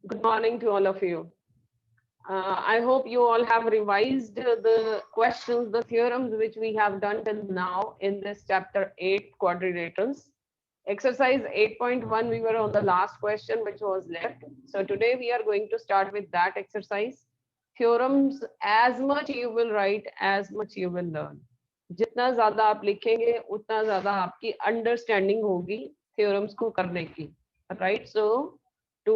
Good morning to all of you. I hope you all have revised the questions, the theorems which we have done till now in this chapter 8 quadrilaterals. Exercise 8.1, we were on the last question which was left. So today we are going to start with that exercise. Theorems, as much you will write, as much you will learn. जितना ज़्यादा आप लिखेंगे उतना ज़्यादा आपकी understanding होगी theorems को करने की. Right? So to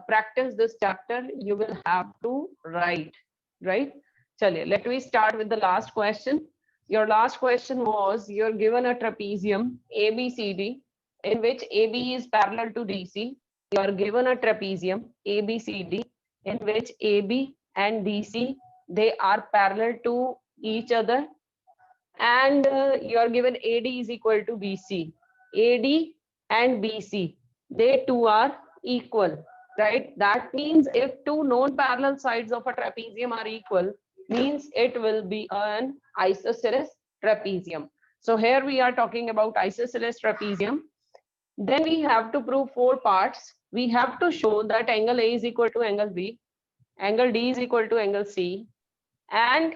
practice this chapter, you will have to write, right? Chaliye, let me start with the last question. Your last question was, you're given a trapezium ABCD in which AB is parallel to DC. You are given a trapezium ABCD in which AB and DC, they are parallel to each other. And you are given AD is equal to BC. AD and BC, they two are equal, right? That means if two non-parallel sides of a trapezium are equal, means it will be an isosceles trapezium. So here we are talking about isosceles trapezium. Then we have to prove 4 parts. We have to show that angle A is equal to angle B, angle D is equal to angle C, and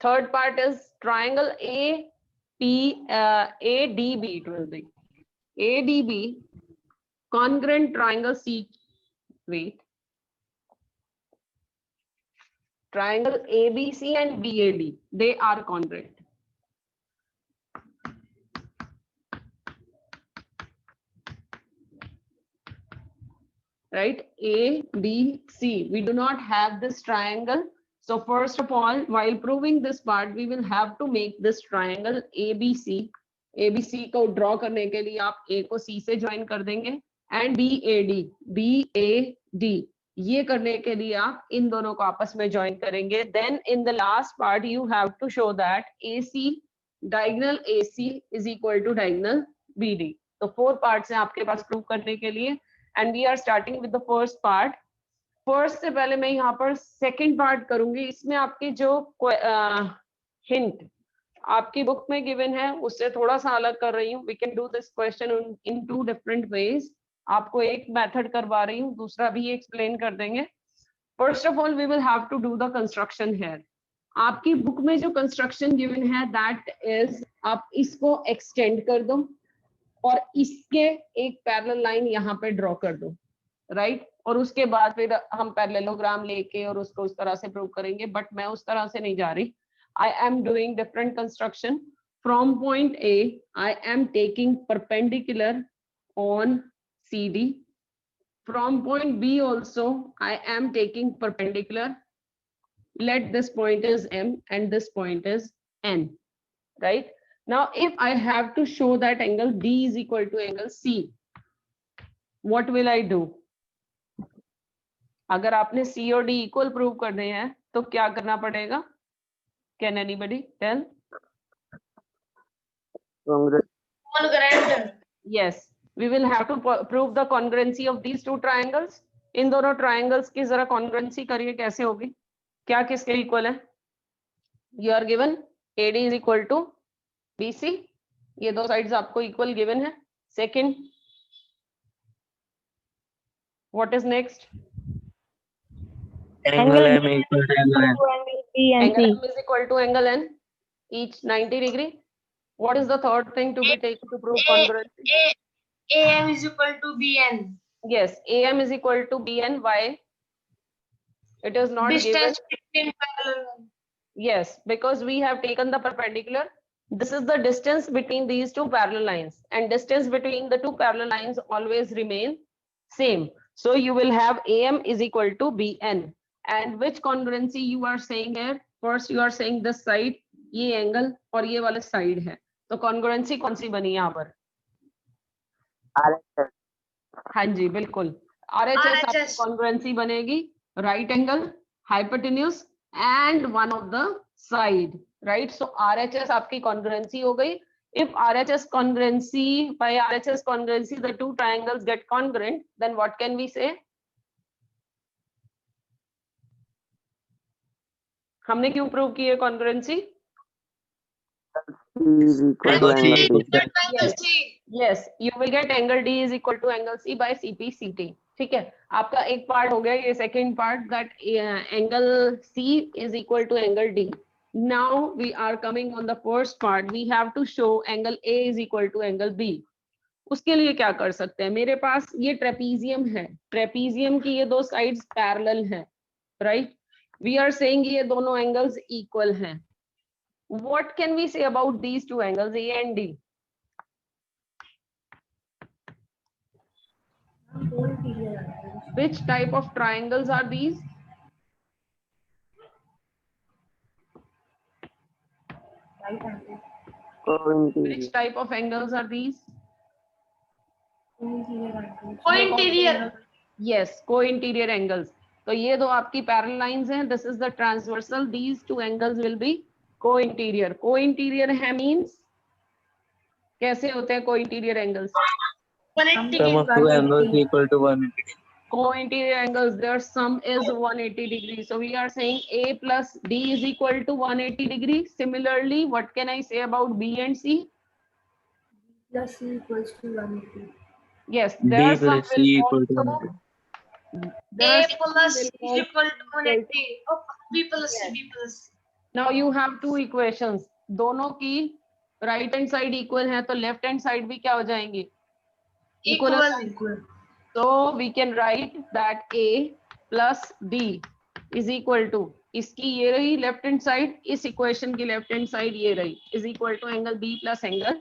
third part is triangle ADB. It will be ADB congruent triangle C. Wait. Triangle ABC and BAD, they are congruent. Right? A, B, C. We do not have this triangle. So first of all, while proving this part, we will have to make this triangle ABC. ABC को draw करने के लिए आप A को C से join कर देंगे and BAD ये करने के लिए आप इन दोनों को आपस में join करेंगे. Then in the last part you have to show that AC diagonal AC is equal to diagonal BD. तो 4 parts हैं आपके पास prove करने के लिए. And we are starting with the first part. First से पहले मैं यहाँ पर second part करूंगी. इसमें आपके जो hint आपकी बुक में given है उससे थोड़ा सा अलग कर रही हूँ. We can do this question in 2 different ways. आपको एक method करवा रही हूँ, दूसरा भी explain कर देंगे. First of all, we will have to do the construction here. आपकी बुक में जो construction given है that is आप इसको extend कर दो और इसके एक पैरेलल लाइन यहाँ पे ड्रॉ कर दो, राइट? और उसके बाद फिर हम पैरेललोग्राम लेके और उसको उस तरह से प्रूव करेंगे, बट मैं उस तरह से नहीं जा रही. I am doing different construction. From point A I am taking perpendicular on C D. From point B also I am taking perpendicular. Let this point is M and this point is N, right? Now, if I have to show that angle D is equal to angle C, what will I do? अगर आपने C और D equal prove करने हैं, तो क्या करना पड़ेगा? Can anybody tell? Congruent. Yes, we will have to prove the congruency of these two triangles. इन दोनों triangles की जरा congruency करिए कैसे होगी? क्या किसके equal है? You are given AD is equal to BC, ये दो साइड्स आपको इक्वल गिवन है. Second, what is next? Angle M equal to angle N. Angle M is equal to angle N, each 90 degree. What is the third thing to be taken to prove congruency? AM is equal to BN. Yes, AM is equal to BN. Why? It is not Distance given. between parallel. Yes, because we have taken the perpendicular. This is the distance between these two parallel lines, and distance between the two parallel lines always remain same. So you will have AM is equal to BN. And which congruency you are saying here? First you are saying this side, ये angle और ये वाला side है. तो congruency कौन सी बनी यहाँ पर? RHS. हाँ जी बिल्कुल. RHS आपकी congruency बनेगी right angle, hypotenuse and one of the side. Right, so RHS आपकी congruency हो गई. If RHS congruency, by RHS congruency the two triangles get congruent, then what can we say? हमने क्यों prove की है congruency? Yes, you will get angle D is equal to angle C by CP CT. ठीक है, आपका एक part हो गया, ये second part, that angle C is equal to angle D. Now we are coming on the first part, we have to show angle A is equal to angle B. उसके लिए क्या कर सकते हैं, मेरे पास ये ट्रेपीजियम है, ट्रेपीजियम की ये दो साइड्स पैरेलल हैं, राइट. वी आर सेइंग ये दोनों एंगल्स इक्वल हैं. What can we say about these two angles A and D? Which type of triangles are these? Which type of angles are these? Co-interior. Yes, co-interior angles. तो ये दो आपकी parallel lines हैं. This is the transversal. These two angles will be co-interior. Co-interior है means कैसे होते हैं co-interior angles? Sum of two angles equal to 180. Co-interior angles, their sum is 180 degrees. So we are saying A plus D is equal to 180 degrees. Similarly, what can I say about B and C? Plus C equals to 180. Yes, B their sum plus C will equal to also 180. their A sum plus will is also equal to 180. Oh, B plus Yes. B plus. Now you have two equations. दोनों की right hand side equal है तो left hand side भी क्या हो जाएंगी? Equal. So we can write that A plus D is equal to, इसकी ये रही left hand side, इस equation की left hand side ये रही, is equal to angle B plus angle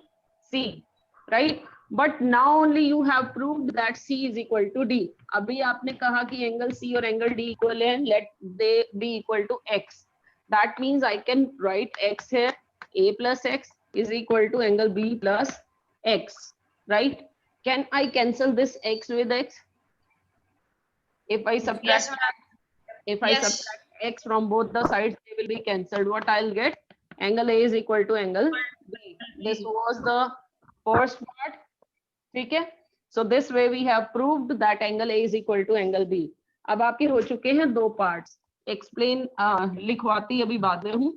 C, right? But now only you have proved that C is equal to D. अभी आपने कहा कि angle C और angle D equal है, let they be equal to X. That means I can write X here, A plus X is equal to angle B plus X, right? Can I cancel this X with X? If I subtract, Yes, ma'am. if I Yes. subtract X from both the sides, they will be cancelled. What I'll get? Angle A is equal to angle B. This was the first part. ठीक है? So this way we have proved that angle A is equal to angle B. अब आपके हो चुके हैं दो parts. Explain लिखवाती अभी बाद में हूँ.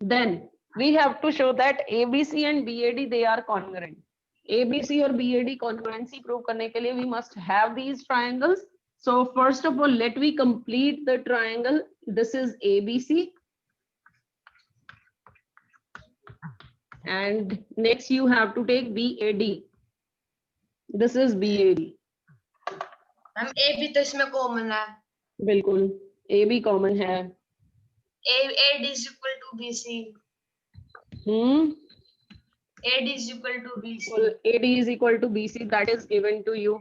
Then we have to show that ABC and BAD they are congruent. ABC और BAD congruency prove करने के लिए we must have these triangles. So first of all, let we complete the triangle. This is ABC. And next you have to take BAD. This is BAD. हम A भी तो इसमें common है. बिल्कुल AB common है. AD is equal to BC. AD is equal to BC. So AD is equal to BC, that is given to you.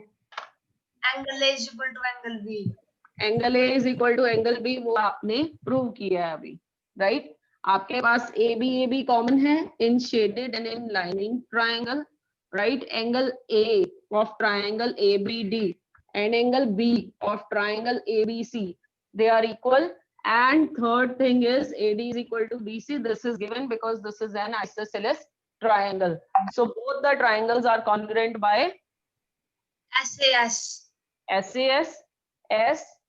Angle A is equal to angle B. Angle A is equal to angle B, वो आपने prove किया है अभी, right? आपके पास AB common है in shaded and in lining triangle, right? Angle A of triangle ABD and angle B of triangle ABC, they are equal. And third thing is AD is equal to BC. This is given because this is an isosceles triangle. So both the triangles are congruent by SAS. SAS,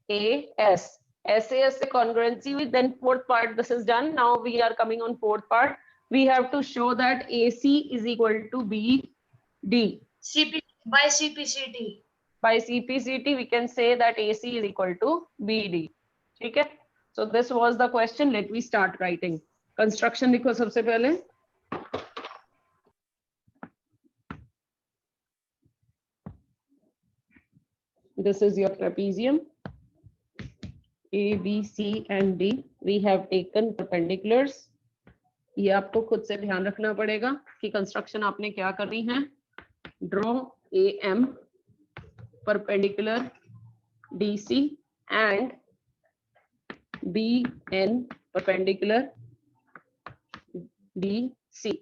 SAS. SAS से congruency with, then fourth part this is done. Now we are coming on fourth part. We have to show that AC is equal to BD. By CPCT. By CPCT we can say that AC is equal to BD. ठीक है? So this was the question. Let me start writing. Construction लिखो सबसे पहले. This is your trapezium. A, B, C and D. We have taken perpendiculars. ये आपको खुद से ध्यान रखना पड़ेगा कि कंस्ट्रक्शन आपने क्या करनी है. Draw AM perpendicular DC and BN perpendicular DC.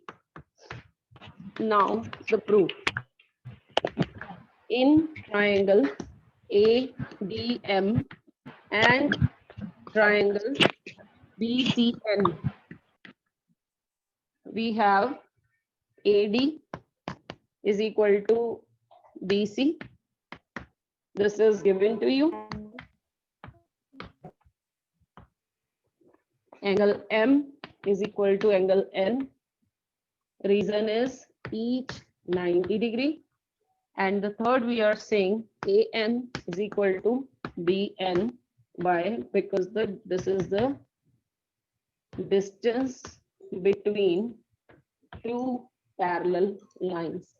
Now the proof. In triangle ADM and triangle BCN, we have AD is equal to BC. This is given to you. Angle M is equal to angle N. Reason is each 90 degree. and the third we are saying AN is equal to BN by, because this is the distance between two parallel lines.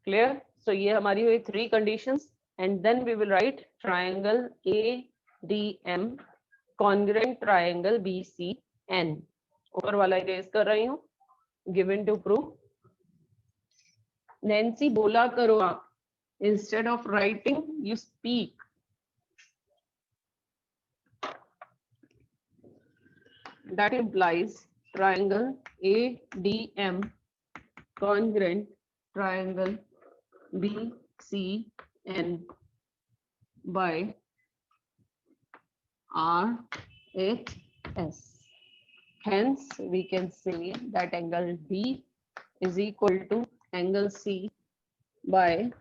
Clear? So ये हमारी हुई 3 conditions, and then we will write triangle ADM congruent triangle BCN. ऊपर वाला erase कर रही हूँ, given to prove. Nancy बोला करो आप, instead of writing you speak. That implies triangle ADM congruent triangle BCN by RHS. Hence, we can say that angle B is equal to angle C by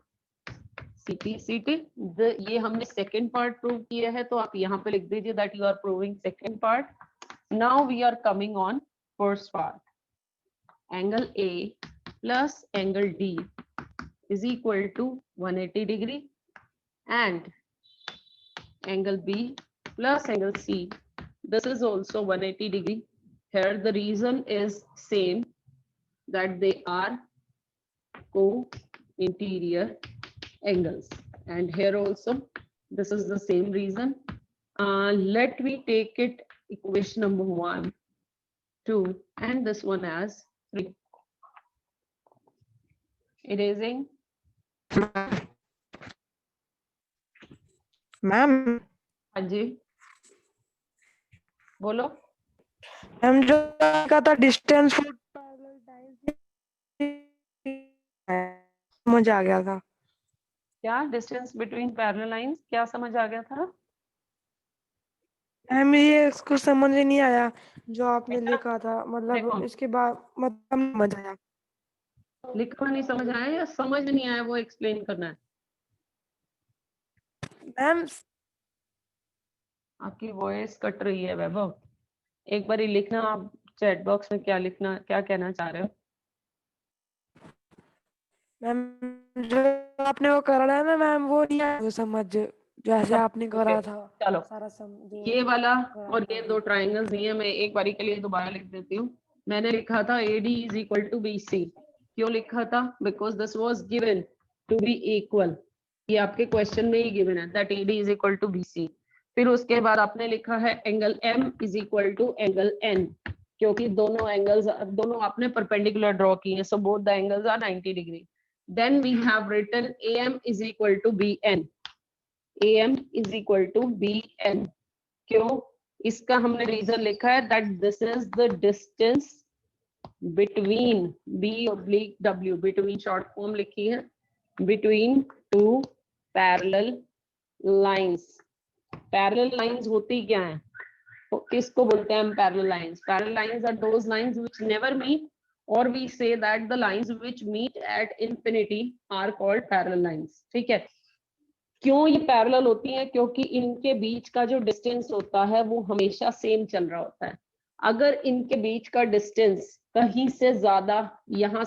CT. ये हमने second part prove किया है, तो आप यहाँ पे लिख दीजिए that you are proving second part. Now we are coming on first part. Angle A plus angle D is equal to 180 degree, and angle B plus angle C, this is also 180 degree. Here the reason is same, that they are co-interior angles, and here also this is the same reason. Let me take it equation number 1, 2, and this one as 3. Erasing. Ma'am हाँ जी, बोलो. Ma'am जो का था distance for मुझे आ गया था. क्या distance between parallel lines, क्या समझ आ गया था? मैम ये इसको समझ ही नहीं आया जो आपने बेटा, लिखा था, मतलब देखो. इसके बाद मतलब समझ आया. लिखना नहीं समझ आया या समझ नहीं आया वो एक्सप्लेन करना है? मैम आपकी वॉइस कट रही है वैभव, एक बार लिखना आप चैट बॉक्स में, क्या लिखना, क्या कहना चाह रहे हो? मैम जो आपने वो करा है ना मैम, वो नहीं आया वो समझ, जैसे आपने करा था चलो, सारा समझ. ये वाला और ये दो ट्राइंगल्स दिए, मैं एक बारी के लिए दोबारा लिख देती हूँ. मैंने लिखा था AD is equal to BC. क्यों लिखा था? Because this was given to be equal. ये आपके क्वेश्चन में ही गिवन है that AD is equal to BC. फिर उसके बाद आपने लिखा है angle M is equal to angle N, क्योंकि दोनों एंगल्स, दोनों आपने परपेंडिकुलर ड्रॉ किए हैं, so both the angles are 90 degree. Then we have written AM is equal to BN. AM is equal to BN. क्यों? इसका हमने रीजन लिखा है that this is the distance between B oblique W, between short form लिखी है, between two parallel lines. Parallel lines होती क्या है? तो किसको बोलते हैं हम parallel lines? Parallel lines are those lines which never meet, or we say that the lines which meet at infinity are called parallel lines. ठीक है? क्यों ये पैरेलल होती हैं? क्योंकि इनके बीच का जो डिस्टेंस होता है वो हमेशा सेम चल रहा होता है. अगर इनके बीच का डिस्टेंस कहीं से ज्यादा, यहाँ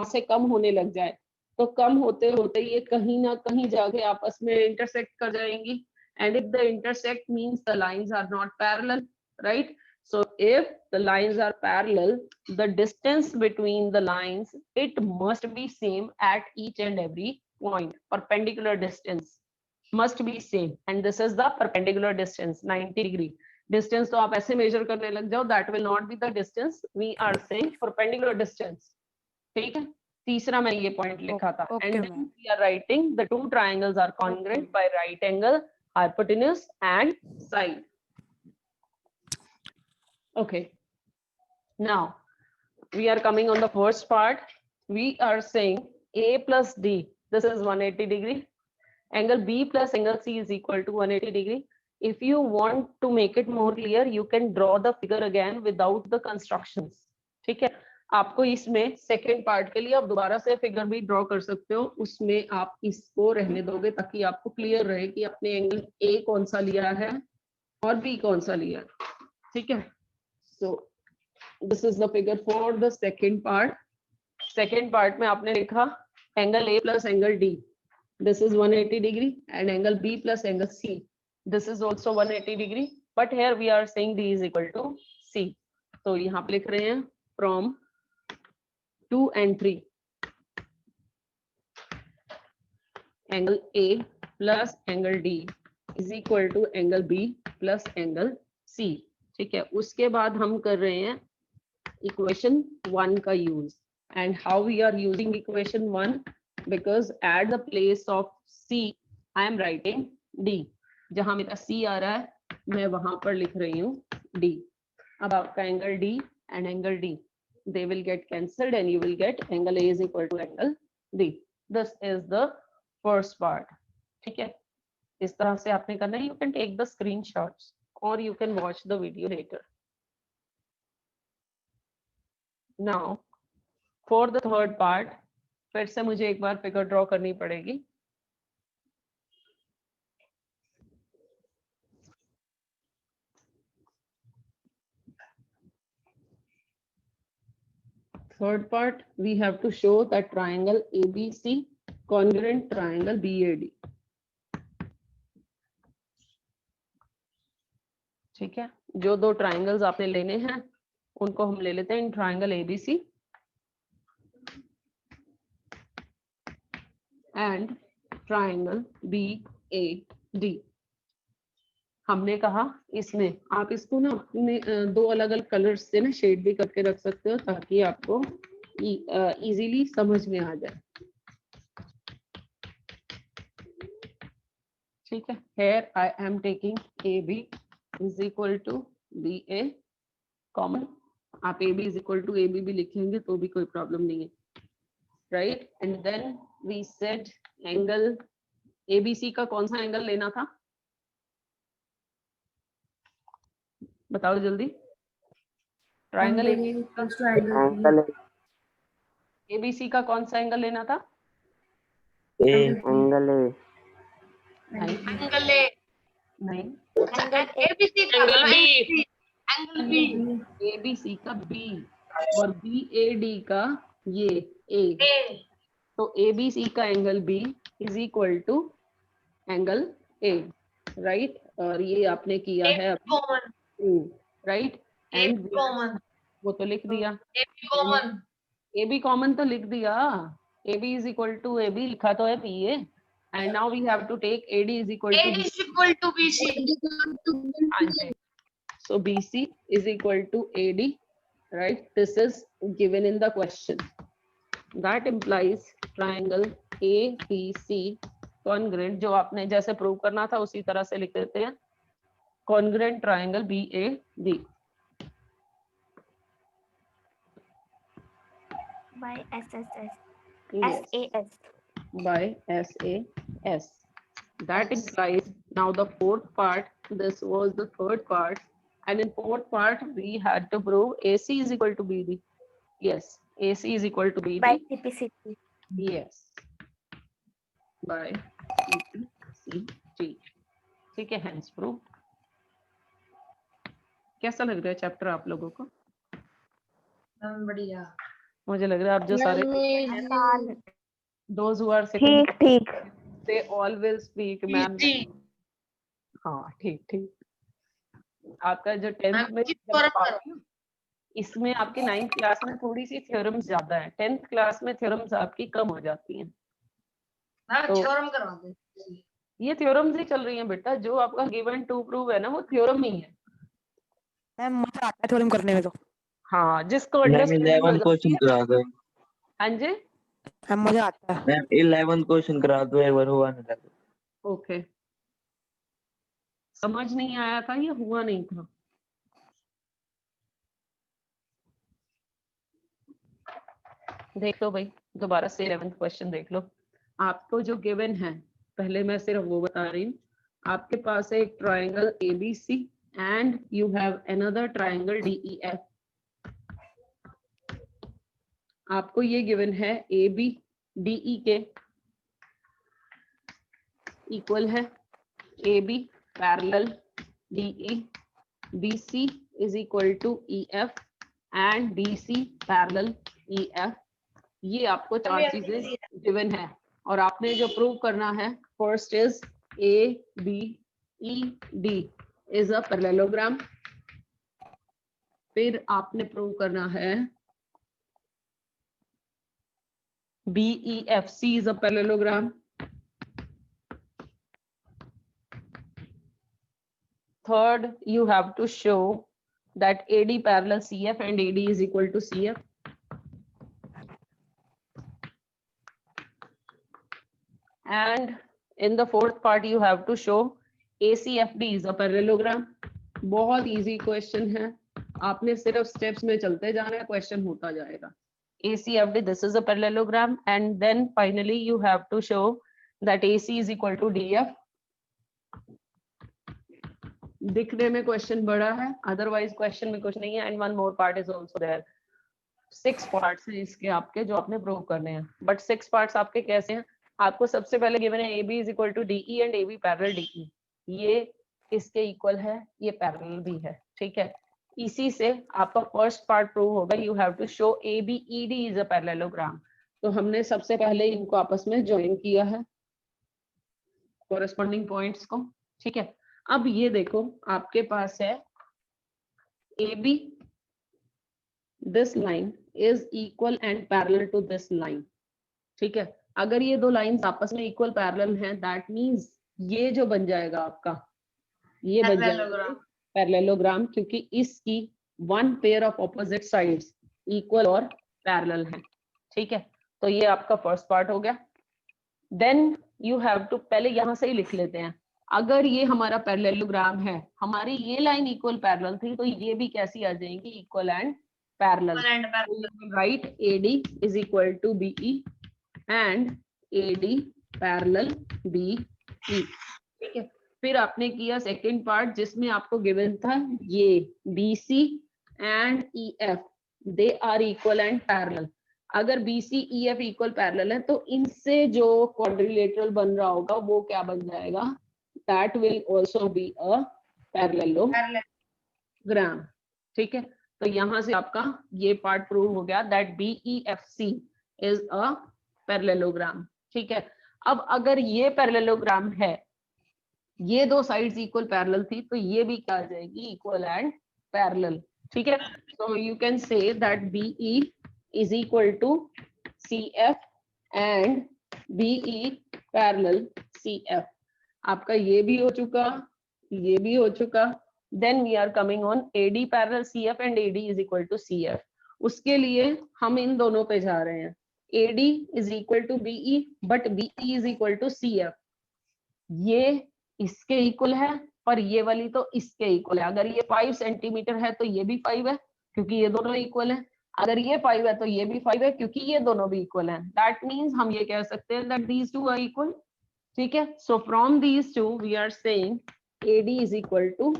से कम होने लग जाए, तो कम होते होते ये कहीं ना कहीं जाके आपस में इंटरसेक्ट कर जाएंगी. And if the intersect means the lines are not parallel, right? So if the lines are parallel, the distance between the lines, it must be same at each and every point. Perpendicular distance must be same, and this is the perpendicular distance, 90 degree. Distance तो आप ऐसे measure करने लग जाओ, that will not be the distance. We are saying perpendicular distance. ठीक है? तीसरा मैं ये point लिखा था. Okay, and then we are writing the two triangles are congruent by right angle, hypotenuse and side. Okay, now we are coming on the first part. We are saying A plus D, this is 180 degree. Angle B plus angle C is equal to 180 degree. If you want to make it more clear, you can draw the figure again without the constructions. ठीक है? आपको इसमें second part के लिए आप दोबारा से figure भी ड्रॉ कर सकते हो, उसमें आप इसको रहने दोगे ताकि आपको क्लियर रहे कि आपने एंगल A कौन सा लिया है और B कौन सा लिया है. ठीक है? So this is the figure for the second part. Second part में आपने लिखा angle A plus angle D, this is 180 degree, and angle B plus angle C, this is also 180 degree, but here we are saying D is equal to C. तो यहाँ पे लिख रहे हैं from 2 and 3 angle A plus angle D is equal to angle B plus angle सी. ठीक है, उसके बाद हम कर रहे हैं इक्वेशन 1 का use. And how we are using equation 1, because at the place of C I am writing D. जहां मेरा सी आ रहा है मैं वहां पर लिख रही हूँ डी. अब आपका angle D and angle D, they will get cancelled and you will get angle A is equal to angle D. This is the first part. ठीक है, इस तरह से आपने करना है. You can take the screenshots or you can watch the video later. Now for the third part, फिर से मुझे एक बार फिगर ड्रॉ करनी पड़ेगी. Third part, we have to show that triangle ABC congruent triangle BAD. ठीक है, जो दो ट्राइंगल्स आपने लेने हैं उनको हम ले लेते हैं triangle ABC and triangle BAD. हमने कहा इसमें आप इसको ना अपने दो अलग अलग कलर्स से ना शेड भी करके रख सकते हो ताकि आपको इजीली समझ में आ जाए. ठीक है, here I am taking AB is equal to BA common. आप AB is equal to AB भी लिखेंगे तो भी कोई प्रॉब्लम नहीं है, right. And then we said angle ABC का कौन सा एंगल लेना था, बताओ जल्दी. ट्राइंगल ABC का कौन सा एंगल लेना था? Angle A. नहीं, ABC का B और BAD का ये A. तो ABC का angle B is equal to angle A, right. और ये आपने किया है राइट. एंड वो तो लिख दिया, AB कॉमन तो लिख दिया. AB is equal to AB लिखा तो है PA. And now we have to take AD is equal to BC. So BC is equal to AD, right? This is given in the question. That implies triangle ABC congruent, जो आपने जैसे prove करना था उसी तरह से लिख देते हैं, congruent triangle BAD. by SSS. Yes, SAS. by SAS. That implies now the fourth part. This was the third part, and in fourth part we had to prove AC is equal to BD. Yes, AC is equal to BD. By CPCT. Yes, by CPCT. ठीक है, hence proof. कैसा लग रहा है chapter आप लोगों को? बढ़िया. मुझे लग रहा है आप जो सारे those who are sitting, ठीक. they all will speak ma'am. हाँ, ठीक. आपका जो 10th में इसमें आपके 9th क्लास में थोड़ी सी थ्योरम्स ज्यादा है, 10th क्लास में थ्योरम्स आपकी कम हो जाती हैं. तो ये थ्योरम्स ही चल रही हैं बेटा. जो आपका गिवन टू प्रूव है ना वो थ्योरम ही है. मैम मजा आता है थ्योरम करने में तो. हाँ, जिसको मैम अंडरस्टैंडिंग 11 क्वेश्चन करा दो. हाँ जी, मैम मजा आता है. मैम 11 क्वेश्चन करा दो, एक बार हुआ नहीं था. ओके. समझ नहीं आया था या हुआ नहीं था? देख लो भाई, दोबारा से 11th क्वेश्चन देख लो. आपको जो गिवन है पहले मैं सिर्फ वो बता रही हूँ. आपके पास है एक triangle ABC and you have another triangle DEF. आपको ये गिवन है AB DE के इक्वल है, AB parallel DE, BC is equal to EF and BC parallel EF। ये आपको चार चीजें गिवन है और आपने जो प्रूव करना है, first is ABED is a parallelogram. फिर आपने प्रूव करना है BEFC is a parallelogram. Third, you have to show that AD parallel CF and AD is equal to CF. And in the fourth part, you have to show ACFD is a parallelogram. बहुत easy question है, आपने सिर्फ steps में चलते जाना है, question होता जाएगा। ACFD, this is a parallelogram, and then finally you have to show that AC is equal to DF. दिखने में क्वेश्चन बड़ा है, अदरवाइज क्वेश्चन में कुछ नहीं है। And one more part is also there. 6 parts हैं इसके आपके जो आपने प्रूव करने हैं, बट 6 पार्ट्स आपके कैसे हैं? आपको सबसे पहले गिवन है AB is equal to DE and AB parallel DE। ये इसके इक्वल है, ये पैरेलल भी है, ठीक है। इसी से आपका फर्स्ट पार्ट प्रूव होगा। You have to show ABED is a parallelogram. तो हमने सबसे पहले इनको आपस में ज्वाइन किया है, कोरेस्पोंडिंग पॉइंट्स को, ठीक है। अब ये देखो आपके पास है AB, this line is equal and parallel to this line, ठीक है। अगर ये दो लाइंस आपस में इक्वल पैरेलल हैं, दैट मींस ये जो बन जाएगा आपका, ये बन जाएगा पैरेललोग्राम, क्योंकि इसकी one pair of opposite sides equal और पैरेलल है, ठीक है। तो ये आपका फर्स्ट पार्ट हो गया। देन यू हैव टू, पहले यहां से ही लिख लेते हैं, अगर ये हमारा पैरेललोग्राम है, हमारी ये लाइन इक्वल पैरेलल थी, तो ये भी कैसी आ जाएंगी? Equal and parallel. Right AD is equal to BE and AD parallel BE, ठीक है। फिर आपने किया सेकंड पार्ट जिसमें आपको गिवन था ये BC and EF, they are equal and parallel. अगर BC EF इक्वल पैरेलल है तो इनसे जो क्वाड्रिलेटरल बन रहा होगा वो क्या बन जाएगा? That will also be a parallelogram, ठीक है। तो यहां से आपका ये पार्ट प्रूव हो गया that BEFC is a parallelogram, ठीक है। अब अगर ये पैरेललोग्राम है, ये दो साइड्स इक्वल पैरेलल थी, तो ये भी क्या आ जाएगी? इक्वल एंड पैरेलल, ठीक है। So you can say that BE is equal to CF and BE parallel CF। आपका ये भी हो चुका, ये भी हो चुका। Then we are coming on AD parallel CF and AD is equal to CF। उसके लिए हम इन दोनों पे जा रहे हैं। AD is equal to BE, but BE is equal to CF। ये इसके इक्वल है और ये वाली तो इसके इक्वल है। अगर ये 5 सेंटीमीटर है तो ये भी 5 है, क्योंकि ये दोनों इक्वल है। अगर ये 5 है तो ये भी 5 है, क्योंकि ये दोनों भी इक्वल हैं। दैट मींस हम ये कह सकते हैं that these two are equal, ठीक है। So from these two we are saying AD is equal to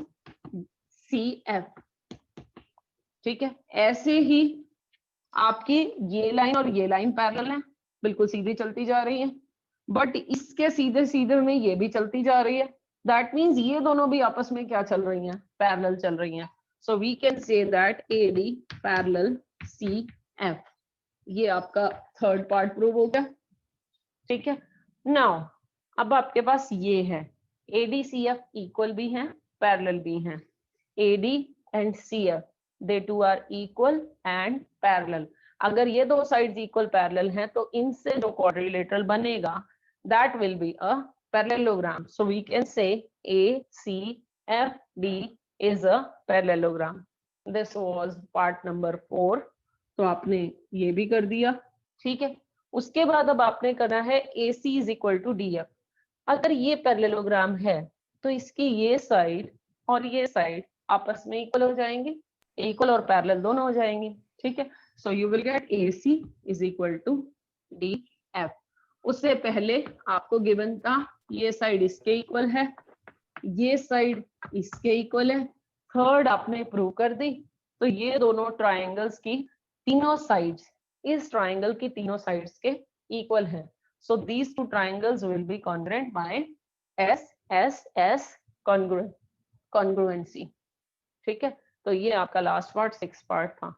CF, ठीक है। ऐसे ही आपकी ये लाइन और ये लाइन पैरेलल है, बिल्कुल सीधी चलती जा रही है, बट इसके सीधे सीधे में ये भी चलती जा रही है। दैट मींस ये दोनों भी आपस में क्या चल रही हैं? पैरेलल चल रही हैं। So we can say that AD parallel CF। ये आपका थर्ड पार्ट प्रूव हो गया, ठीक है। नाउ अब आपके पास ये है AD CF इक्वल भी हैं, पैरेलल भी हैं। AD and CF they two are equal and parallel. अगर ये दो साइड्स इक्वल पैरेलल हैं तो इनसे जो क्वाड्रिलेटरल बनेगा that will be a parallelogram. So we can say ACFD is a parallelogram. This was part number 4. तो आपने ये भी कर दिया, ठीक है। उसके बाद अब आपने करना है AC is equal to DF। अगर ये पैरेललोग्राम है तो इसकी ये साइड और ये साइड आपस में इक्वल हो जाएंगे, इक्वल और पैरेलल दोनों हो जाएंगे, ठीक है। So you will get AC is equal to DF। उससे पहले आपको गिवन था ये साइड इसके इक्वल है, ये साइड इसके इक्वल है। थर्ड आपने प्रूव कर दी, तो ये दोनों ट्रायंगल्स की तीनों साइड्स इस ट्रायंगल की तीनों साइड्स के इक्वल है। So these two triangles will be congruent by SSS congruency, ठीक है। तो ये आपका लास्ट पार्ट 6 पार्ट था।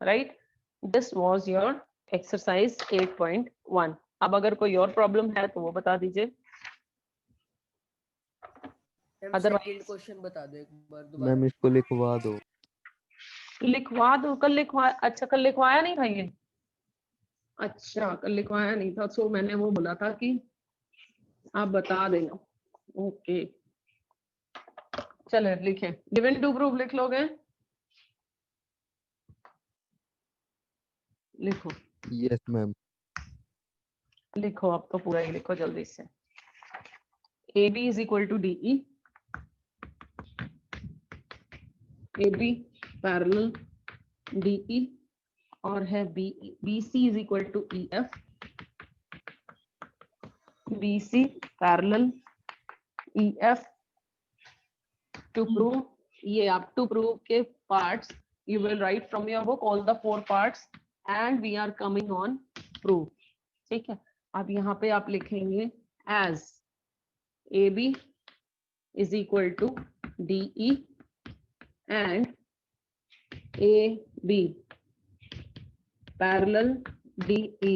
Right. This was your exercise 8.1. अब अगर कोई और प्रॉब्लम है तो वो बता दीजिए. सेकंड क्वेश्चन बता दो एक बार दोबारा. मैम इसको लिखवा दो. लिखवा दो. कल लिखवा, अच्छा कल लिखवाया नहीं था ये. अच्छा कल लिखवाया नहीं था, सो मैंने वो बोला था कि आप बता देना. ओके चलो लिखें. गिवन टू प्रूफ लिख लोगे. लिखो यस मैम. लिखो, अब तो पूरा ही लिखो जल्दी से. A B is equal to D E. A B parallel D E और है B B C is equal to E F. B C parallel E F. To prove, ये आप टू प्रूव के parts you will write from your book all the 4 parts and we are coming on proof. ठीक है. अब यहाँ पे आप लिखेंगे as AB is equal to DE and AB parallel DE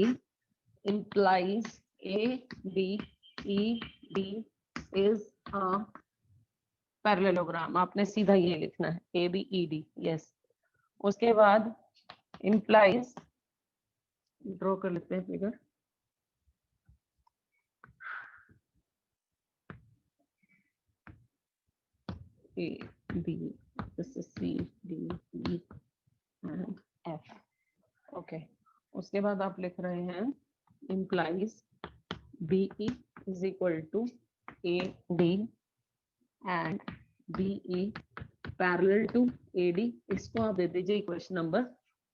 implies ABED is a parallelogram. आपने सीधा ये लिखना है ABED. यस. उसके बाद implies, ड्रॉ कर लेते हैं figure. A B, this is C D E and F. Okay. उसके बाद आप लिख रहे हैं implies BE is equal to AD and BE parallel to AD. इसको आप दे दीजिए equation number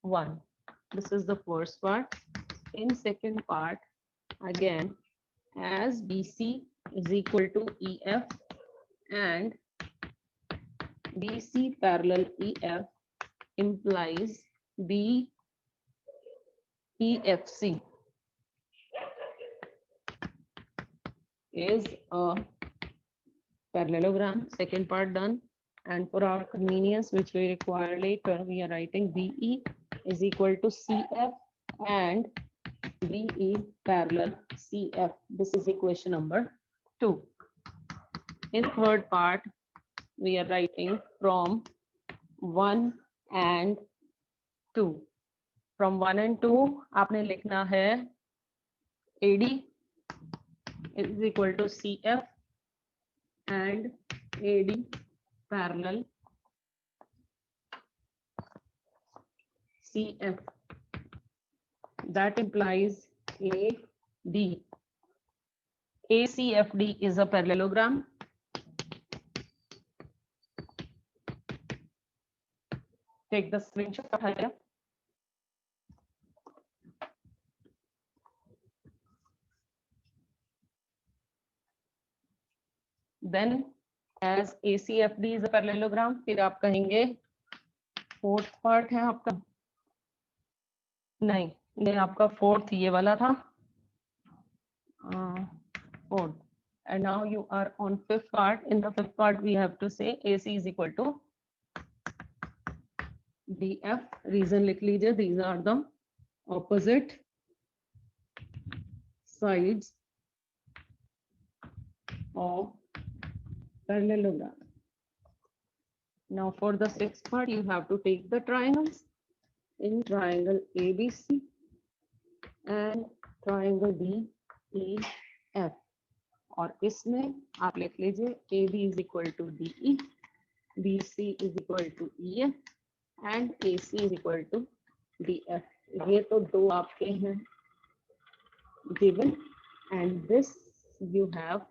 1. This is the first part. In second part, again, as BC is equal to EF and BC parallel EF implies BEFC is a parallelogram. Second part done. And for our convenience, which we require later, we are writing BE is equal to CF and BE parallel CF. This is equation number 2. In third part, we are writing from 1 and 2. From 1 and 2, आपने लिखना है AD is equal to CF and AD parallel CF. That implies AD. ACFD is a parallelogram. Take the screenshot here. Then as ACFD is a parallelogram, फिर आप कहेंगे fourth part है आपका. नहीं, ये आपका फोर्थ ये वाला था. Fourth. And now you are on fifth part. In the fifth part, we have to say AC is equal to DF. Reason लिख लीजिए. These are the opposite sides of parallelogram. Now for the sixth part, you have to take the triangles. In triangle ABC and triangle DEF. और इसमें आप लिख लीजिए AB is equal to DE, BC is equal to EF and AC is equal to DF. ये तो दो आपके हैं given and this you have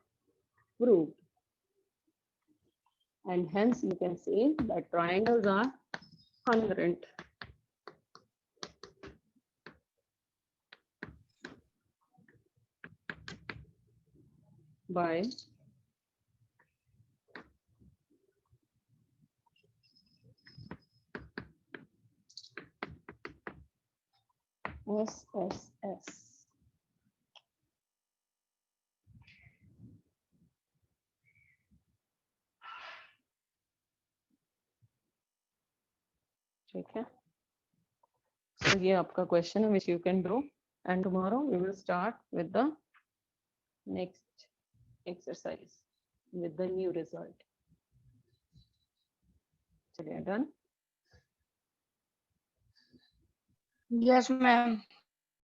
proved. And hence you can say that triangles are congruent. By SSS. ठीक है. ये आपका question है which you can do, and tomorrow we will start with the next exercise with the new result. चलिए, done. Yes, ma'am.